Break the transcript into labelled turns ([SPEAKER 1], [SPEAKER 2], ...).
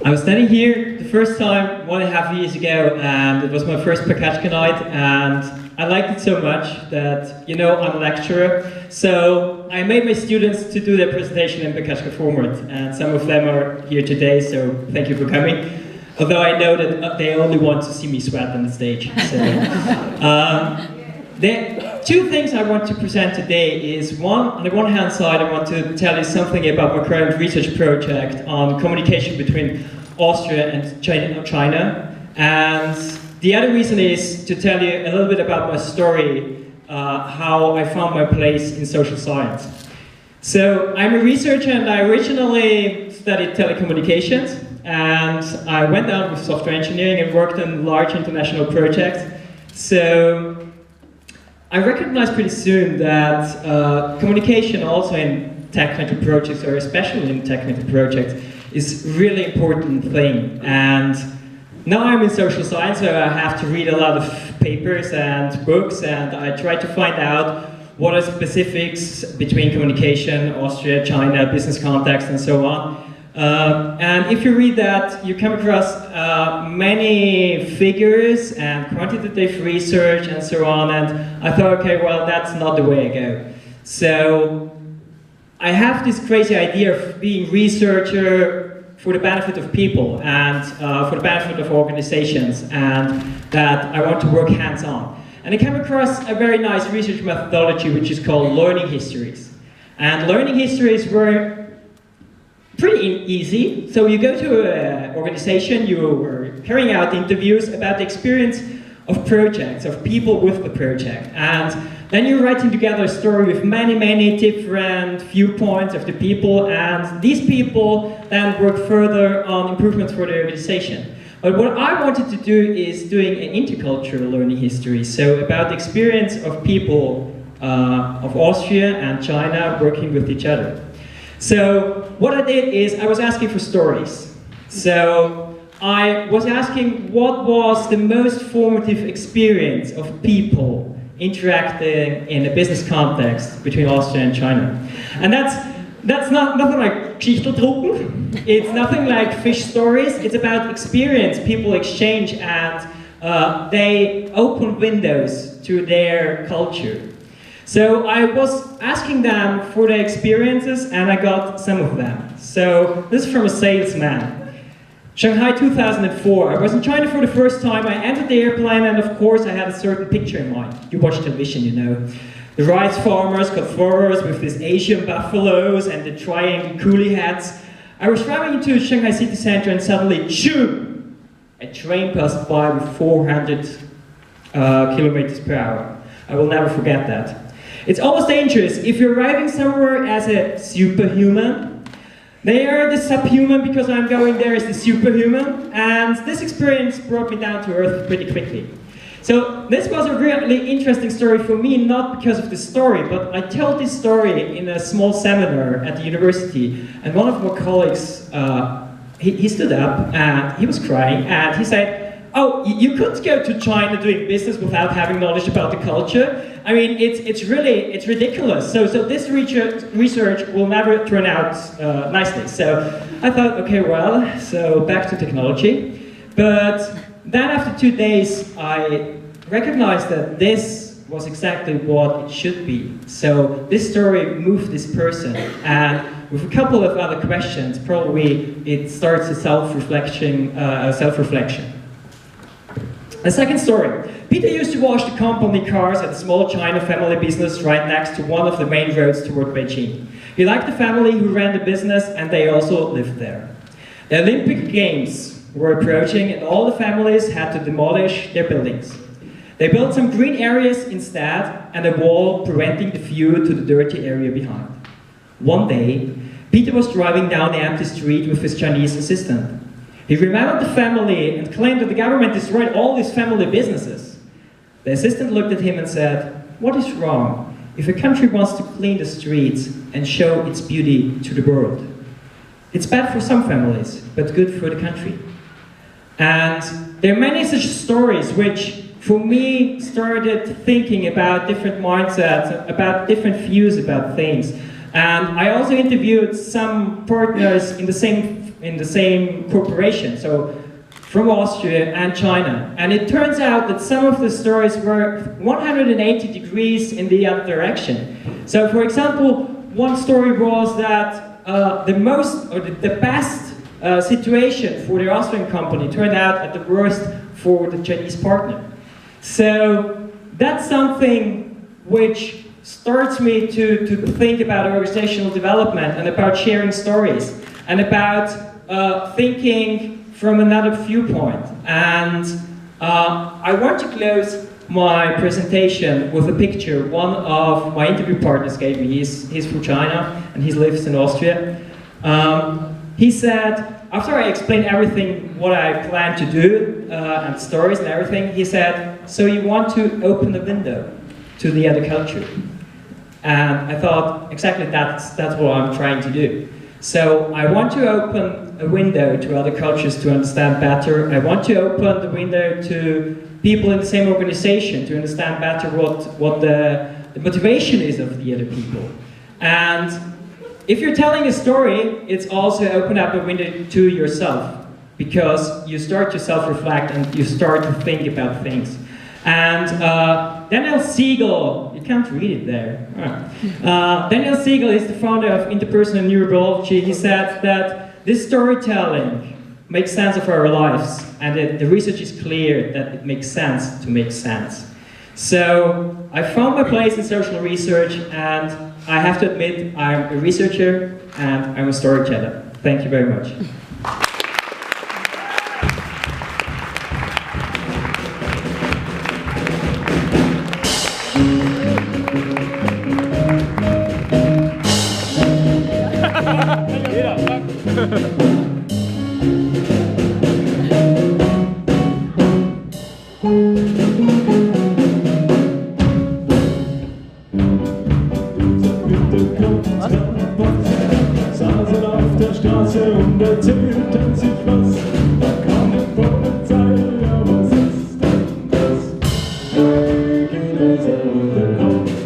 [SPEAKER 1] I was standing here the first time 1.5 years ago, and it was my first Pecha night, and I liked it so much that, you know, I'm a lecturer, so I made my students to do their presentation in Pecha format, and some of them are here today, so thank you for coming. Although I know that they only want to see me sweat on the stage. So, the two things I want to present today is one, on the one hand side, I want to tell you something about my current research project on communication between Austria and China. And the other reason is to tell you a little bit about my story, how I found my place in social science. So I'm a researcher, and I originally studied telecommunications, and I went out with software engineering and worked on large international projects. So I recognized pretty soon that communication also in technical projects, or especially in technical projects, is a really important thing. And now I'm in social science, so I have to read a lot of papers and books, and I try to find out what are specifics between communication, Austria, China, business context, and so on. And if you read that, you come across many figures and quantitative research and so on, and I thought, okay, well, that's not the way I go. So I have this crazy idea of being researcher for the benefit of people and for the benefit of organizations, and that I want to work hands-on. And I came across a very nice research methodology which is called learning histories. And learning histories were pretty easy. So you go to an organization, you are carrying out interviews about the experience of projects, of people with the project. And then you're writing together a story with many, many different viewpoints of the people, and these people then work further on improvements for the organization. But what I wanted to do is doing an intercultural learning history, so about the experience of people of Austria and China working with each other. So what I did is I was asking for stories. So I was asking what was the most formative experience of people interacting in a business context between Austria and China. And that's nothing like Geschichtstruppen. It's nothing like fish stories. It's about experience people exchange, and they open windows to their culture. So I was asking them for their experiences, and I got some of them. So this is from a salesman. Shanghai 2004. I was in China for the first time. I entered the airplane, and of course I had a certain picture in mind. You watch television, you know. The rice farmers got forwards with these Asian buffaloes and the triangle coolie hats. I was driving into Shanghai city center, and suddenly, shoo! A train passed by with 400 kilometers per hour. I will never forget that. It's almost dangerous if you're arriving somewhere as a superhuman. They are the subhuman because I'm going there as the superhuman, and this experience brought me down to earth pretty quickly. So this was a really interesting story for me, not because of the story, but I told this story in a small seminar at the university, and one of my colleagues, he stood up and he was crying, and he said, "Oh, you couldn't go to China doing business without having knowledge about the culture. I mean, it's ridiculous. So this research will never turn out nicely." So I thought, okay, well, so back to technology. But then after 2 days, I recognized that this was exactly what it should be. So this story moved this person, and with a couple of other questions, probably it starts a self-reflection. A second story. Peter used to wash the company cars at a small China family business right next to one of the main roads toward Beijing. He liked the family who ran the business, and they also lived there. The Olympic Games were approaching, and all the families had to demolish their buildings. They built some green areas instead, and a wall preventing the view to the dirty area behind. One day, Peter was driving down the empty street with his Chinese assistant. He remembered the family and claimed that the government destroyed all these family businesses. The assistant looked at him and said, "What is wrong if a country wants to clean the streets and show its beauty to the world? It's bad for some families, but good for the country." And there are many such stories which, for me, started thinking about different mindsets, about different views about things. And I also interviewed some partners in the same in the same corporation, so from Austria and China. And it turns out that some of the stories were 180 degrees in the other direction. So for example, one story was that the best situation for the Austrian company turned out at the worst for the Chinese partner. So that's something which starts me to think about organizational development and about sharing stories and about thinking from another viewpoint. And I want to close my presentation with a picture one of my interview partners gave me. He's from China and he lives in Austria. He said, after I explained everything, what I plan to do, and stories and everything, he said, so you want to open a window to the other culture? And I thought, exactly that's what I'm trying to do. So I want to open a window to other cultures to understand better. I want to open the window to people in the same organization to understand better what the motivation is of the other people. And if you're telling a story, it's also open up a window to yourself, because you start to self-reflect and you start to think about things. And Daniel Siegel, you can't read it there. Daniel Siegel is the founder of interpersonal neurobiology. He said that this storytelling makes sense of our lives, and the research is clear that it makes sense to make sense. So I found my place in social research, and I have to admit I'm a researcher and I'm a storyteller. Thank you very much.
[SPEAKER 2] Saßen auf der Straße und erzählten sich was. Da kam die Polizei, ja was ist denn das? Hey, geht es und der Kopf.